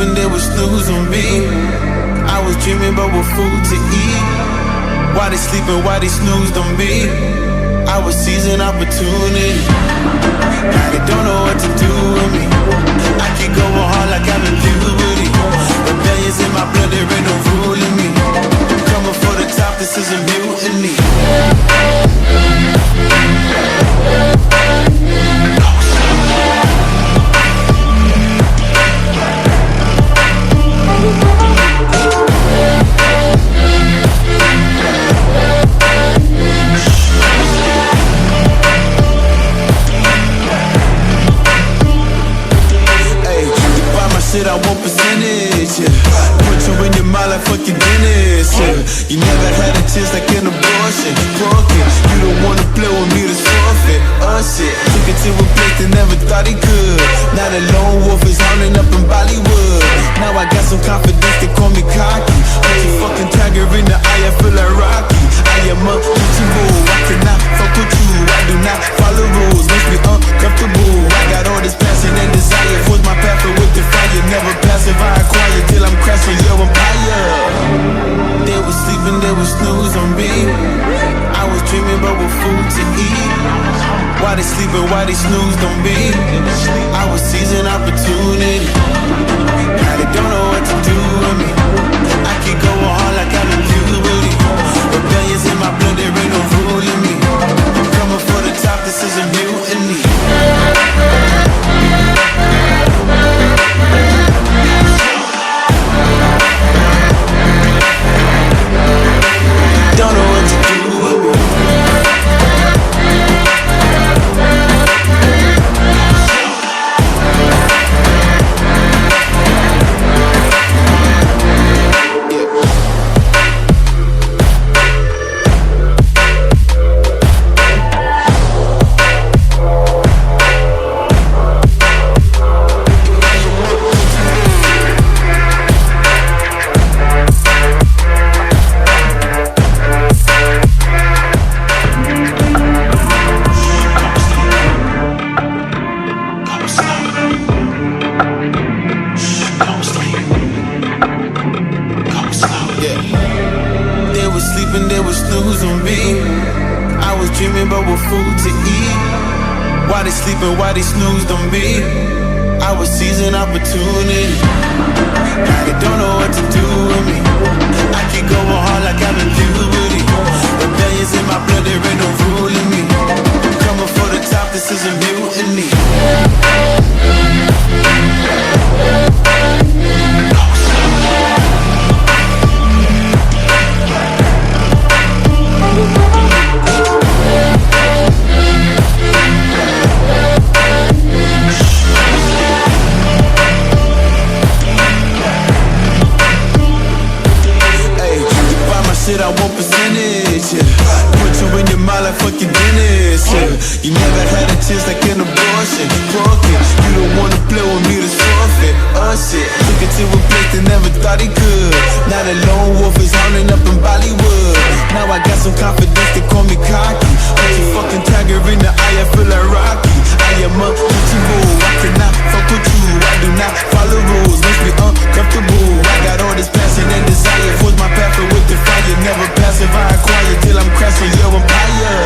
They would snooze on me. I was dreaming about what food to eat. Why they sleeping, why they snoozed on me? I was seizing opportunity. Now they don't know what to do with me. I keep going hard like I'm in puberty. Rebellions in my blood, there ain't no ruling me. Coming for the top, this is a mutiny. Shit, I want percentage, yeah. Put you in your mind like fucking Guinness, yeah. You never had a chance like an abortion. Broken, you don't wanna play with me to forfeit. Shit, took it to a place they never thought he could. Now the lone wolf is hounding up in Bollywood. Now I got some confidence, they call me cocky. Put your fucking tiger in the eye, I feel like Rocky. I am untouchable, I cannot fuck with you. I do not follow rules, makes me uncomfortable. I got all this passion and desire, force my path with the fire. Never passive, I acquire till I'm crashing your empire. They were sleeping, they would snooze on me. I was dreaming about what food to eat. Why they sleeping, why they snoozed on me? I was seizing opportunity. Now they don't know what to do with me. I keep going hard like I'm in puberty. Rebellions in my blood, there ain't no ruling me. Coming for the top, this is a mutiny. Don't know what to do with me. Why they snoozed on me? I was seizing opportunity. Now they don't know what to do with me. I keep going hard like I'm in puberty. Rebellions in my blood, there ain't no ruling me. Coming for the top, this is a mutiny. I want percentage, yeah. Put you in your mind like fucking Guinness, yeah. You never had a chance like an abortion. Broken, you don't wanna play with me to forfeit. Shit, took it to a place they never thought he could. Now the lone wolf is hounding up in Bollywood. Now I got some confidence, they call me cocky. Put your fucking tiger in the eye, I feel like Rocky. I am untouchable, I cannot fuck with you. I do not follow rules, makes me uncomfortable. I got all this passion and desire, force my path with the fire. Never passive, I acquire till I'm crashing your empire.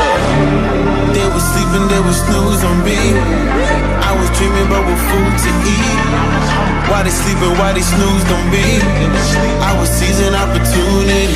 They were sleeping, they would snooze on me. I was dreaming about what food to eat. Why they sleeping, why they snoozed on me? I was seizing opportunity.